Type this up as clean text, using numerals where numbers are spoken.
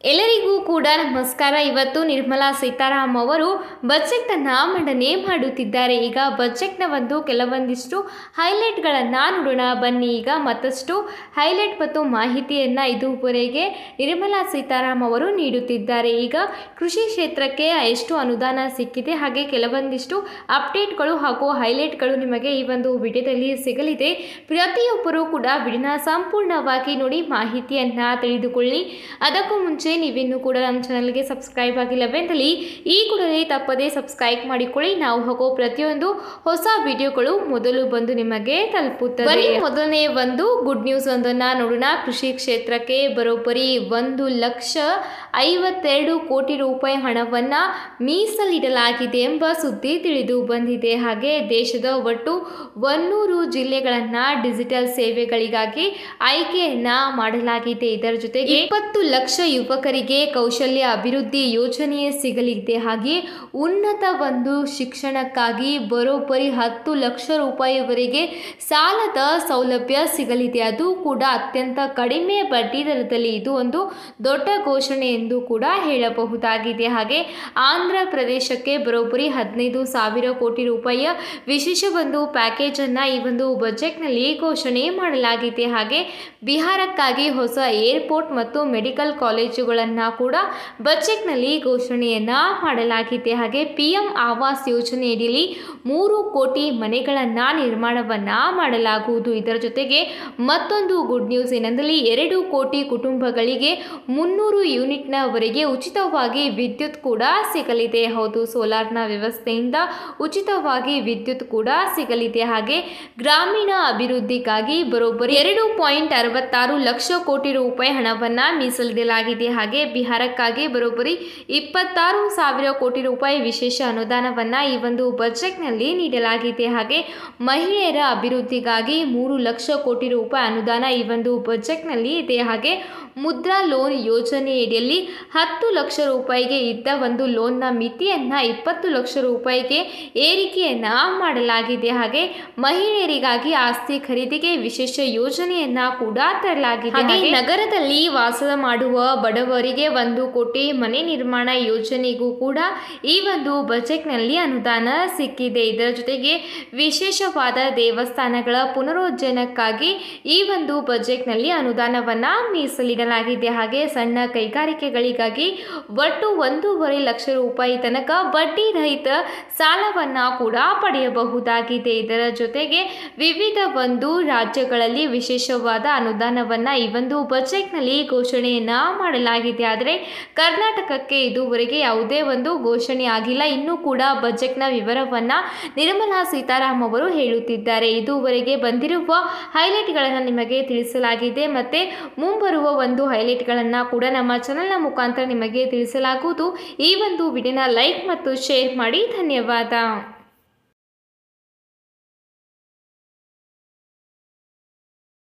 ಎಲ್ಲರಿಗೂ ಕೂಡ ನಮಸ್ಕಾರ. ಇವತ್ತು ನಿರ್ಮಲಾ ಸೀತಾರಾಮನ್ ಅವರು ಬಜೆಟ್ ಅನ್ನು ಮಂಡನೆ ಮಾಡುತ್ತಿದ್ದಾರೆ. ಈಗ ಬಜೆಟ್ನ ಕೆಲವೊಂದಿಷ್ಟು ಹೈಲೈಟ್ಗಳನ್ನು ನೋಡೋಣ ಬನ್ನಿ. ಈಗ ಮತ್ತಷ್ಟು ಹೈಲೈಟ್ ಮತ್ತು ಮಾಹಿತಿಯನ್ನು ಇದುವರೆಗೆ ನಿರ್ಮಲಾ ಸೀತಾರಾಮನ್ ಅವರು ನೀಡುತ್ತಿದ್ದಾರೆ. ಈಗ ಕೃಷಿ ಕ್ಷೇತ್ರಕ್ಕೆ ಎಷ್ಟು ಅನುದಾನ ಸಿಕ್ಕಿದೆ, ಹಾಗೆ ಕೆಲವೊಂದಿಷ್ಟು ಅಪ್ಡೇಟ್ಗಳು ಹಾಗೂ ಹೈಲೈಟ್ಗಳು ನಿಮಗೆ ಈ ವಿಡಿಯೋದಲ್ಲಿ ಸಿಗಲಿದೆ. ಪ್ರತಿಯೊಬ್ಬರೂ ಕೂಡ ವಿಡಿಯೋನ ಸಂಪೂರ್ಣವಾಗಿ ನೋಡಿ ಮಾಹಿತಿಯನ್ನು ತಿಳಿದುಕೊಳ್ಳಿ. ಅದಕ್ಕೂ ಮುಂಚೆ ನೀವಿನ್ನೂ ಕೂಡ ನಮ್ಮ ಚಾನಲ್ಗೆ ಸಬ್ಸ್ಕ್ರೈಬ್ ಆಗಿಲ್ಲವೆಂದಲ್ಲಿ ಈ ಕೂಡಲೇ ತಪ್ಪದೇ ಸಬ್ಸ್ಕ್ರೈಬ್ ಮಾಡಿಕೊಳ್ಳಿ. ನಾವು ಹಾಕೋ ಪ್ರತಿಯೊಂದು ಹೊಸ ವಿಡಿಯೋಗಳು ಮೊದಲು ಬಂದು ನಿಮಗೆ ತಲುಪುತ್ತದೆ. ಮೊದಲನೇ ಗುಡ್ ನ್ಯೂಸ್ ಒಂದನ್ನು ನೋಡೋಣ. ಕೃಷಿ ಕ್ಷೇತ್ರಕ್ಕೆ ಬರೋಬ್ಬರಿ 1,52 ಕೋಟಿ ರೂಪಾಯಿ ಹಣವನ್ನು ಮೀಸಲಿಡಲಾಗಿದೆ ಎಂಬ ಸುದ್ದಿ ತಿಳಿದು ಬಂದಿದೆ. ಹಾಗೆ ದೇಶದ ಒಟ್ಟು 100 ಜಿಲ್ಲೆಗಳನ್ನು ಡಿಜಿಟಲ್ ಸೇವೆಗಳಿಗಾಗಿ ಆಯ್ಕೆಯನ್ನ ಮಾಡಲಾಗಿದೆ. ಇದರ ಜೊತೆಗೆ 20 ಲಕ್ಷ ಯುವಕರಿಗೆ ಕೌಶಲ್ಯ ಅಭಿವೃದ್ಧಿ ಯೋಜನೆ ಸಿಗಲಿದೆ. ಹಾಗೆ ಉನ್ನತ ಶಿಕ್ಷಣಕ್ಕಾಗಿ ಬರೋಬ್ಬರಿ 10 ಲಕ್ಷ ರೂಪಾಯಿವರೆಗೆ ಸಾಲದ ಸೌಲಭ್ಯ ಸಿಗಲಿದೆ. ಅದು ಕೂಡ ಅತ್ಯಂತ ಕಡಿಮೆ ಬಡ್ಡಿ ದರದಲ್ಲಿ. ಇದು ಒಂದು ದೊಡ್ಡ ಘೋಷಣೆ ಎಂದು ಕೂಡ ಹೇಳಬಹುದಾಗಿದೆ. ಹಾಗೆ ಆಂಧ್ರ ಪ್ರದೇಶಕ್ಕೆ ಬರೋಬ್ಬರಿ 15,000 ಕೋಟಿ ರೂಪಾಯಿಯ ವಿಶೇಷ ಪ್ಯಾಕೇಜ್ ಅನ್ನ ಈ ಬಜೆಟ್ನಲ್ಲಿ ಘೋಷಣೆ ಮಾಡಲಾಗಿದೆ. ಹಾಗೆ ಬಿಹಾರಕ್ಕಾಗಿ ಹೊಸ ಏರ್ಪೋರ್ಟ್ ಮತ್ತು ಮೆಡಿಕಲ್ ಕಾಲೇಜುಗಳನ್ನು ಕೂಡ ಬಜೆಟ್ನಲ್ಲಿ ಘೋಷಣೆಯನ್ನ ಮಾಡಲಾಗಿದೆ. ಹಾಗೆ PM ಆವಾಸ್ ಯೋಜನೆಯಡಿಯಲ್ಲಿ 3 ಕೋಟಿ ಮನೆಗಳನ್ನು ನಿರ್ಮಾಣವನ್ನ ಮಾಡಲಾಗುವುದು. ಇದರ ಜೊತೆಗೆ ಮತ್ತೊಂದು ಗುಡ್ ನ್ಯೂಸ್ ಏನೆಂದರೆ 2 ಕೋಟಿ ಕುಟುಂಬಗಳಿಗೆ 300 ಯೂನಿಟ್ನವರೆಗೆ ಉಚಿತವಾಗಿ ವಿದ್ಯುತ್ ಕೂಡ ಸಿಗಲಿದೆ. ಹೌದು, ಸೋಲಾರ್ನ ವ್ಯವಸ್ಥೆಯಿಂದ ಉಚಿತವಾಗಿ ವಿದ್ಯುತ್ ಕೂಡ ಸಿಗಲಿದೆ. ಹಾಗೆ ಗ್ರಾಮೀಣ ಅಭಿವೃದ್ಧಿಗಾಗಿ ಬರೋಬ್ಬರಿ 2.66 ಲಕ್ಷ ಕೋಟಿ ರೂಪಾಯಿ ಹಣವನ್ನು ಮೀಸಲಿಡಲಾಗಿದೆ. ಹಾಗೆ ಬಿಹಾರಕ್ಕಾಗಿ ಬರೋಬ್ಬರಿ 26,000 ಕೋಟಿ ರೂಪಾಯಿ ವಿಶೇಷ ಅನುದಾನವನ್ನು ಈ ಬಜೆಟ್ನಲ್ಲಿ ನೀಡಲಾಗಿದೆ. ಹಾಗೆ ಮಹಿಳೆಯರ ಅಭಿವೃದ್ಧಿಗಾಗಿ 3 ಲಕ್ಷ ಕೋಟಿ ರೂಪಾಯಿ ಅನುದಾನ ಈ ಬಜೆಟ್ನಲ್ಲಿ ಇದೆ. ಹಾಗೆ ಮುದ್ರಾ ಲೋನ್ ಯೋಜನೆಯಡಿಯಲ್ಲಿ 10 ಲಕ್ಷ ರೂಪಾಯಿಗೆ ಇದ್ದ ಲೋನ್ನ ಮಿತಿಯನ್ನ 20 ಲಕ್ಷ ರೂಪಾಯಿಗೆ ಏರಿಕೆಯನ್ನ ಮಾಡಲಾಗಿದೆ. ಹಾಗೆ ಮಹಿಳೆಯರಿಗಾಗಿ ಆಸ್ತಿ ಖರೀದಿಗೆ ವಿಶೇಷ ಯೋಜನೆಯನ್ನ ಕೂಡ ತರಲಾಗಿದೆ. ಹಾಗೆ ನಗರದಲ್ಲಿ ವಾಸ ಮಾಡುವ ಬಡವರಿಗೆ 1 ಕೋಟಿ ಮನೆ ನಿರ್ಮಾಣ ಯೋಜನೆಗೂ ಕೂಡ ಈ ಬಜೆಟ್ನಲ್ಲಿ ಅನುದಾನ ಸಿಕ್ಕಿದೆ. ಇದರ ಜೊತೆಗೆ ವಿಶೇಷವಾದ ದೇವಸ್ಥಾನಗಳ ಪುನರುಜ್ಜೀವನಕ್ಕಾಗಿ ಈ ಬಜೆಟ್ನಲ್ಲಿ ಅನುದಾನವನ್ನ ಮೀಸಲಿಡಲಾಗಿದೆ. ಹಾಗೆ ಸಣ್ಣ ಕೈಗಾರಿಕೆಗಳಿಗಾಗಿ ಒಟ್ಟು 1.5 ಲಕ್ಷ ರೂಪಾಯಿ ತನಕ ಬಡ್ಡಿ ರಹಿತ ಸಾಲವನ್ನ ಕೂಡ ಪಡೆಯಬಹುದಾಗಿದೆ. ಇದರ ಜೊತೆಗೆ ವಿವಿಧ ರಾಜ್ಯಗಳಲ್ಲಿ ವಿಶೇಷವಾದ ಅನುದಾನವನ್ನ ಈ ಬಜೆಟ್ನಲ್ಲಿ ಘೋಷಣೆಯನ್ನ ಮಾಡಲಾಗಿದೆ. ಆದರೆ ಕರ್ನಾಟಕಕ್ಕೆ ಇದುವರೆಗೆ ಯಾವುದೇ ಘೋಷಣೆ ಆಗಿಲ್ಲ. ಇನ್ನೂ ಕೂಡ ಬಜೆಟ್ನ ವಿವರವನ್ನ ನಿರ್ಮಲಾ ಸೀತಾರಾಮನ್ ಅವರು ಹೇಳುತ್ತಿದ್ದಾರೆ. ಇದುವರೆಗೆ ಬಂದಿರುವ ಹೈಲೈಟ್ಗಳನ್ನು ನಿಮಗೆ ತಿಳಿಸಲಾಗಿದೆ. ಮತ್ತೆ ಮುಂಬರುವ ಹೈಲೈಟ್ಗಳನ್ನು ಕೂಡ ನಮ್ಮ ಚಾನೆಲ್ನ ಮುಖಾಂತರ ನಿಮಗೆ ತಿಳಿಸಲಾಗುವುದು. ಈ ವಿಡಿಯೋನ ಲೈಕ್ ಮತ್ತು ಶೇರ್ ಮಾಡಿ. ಧನ್ಯವಾದ.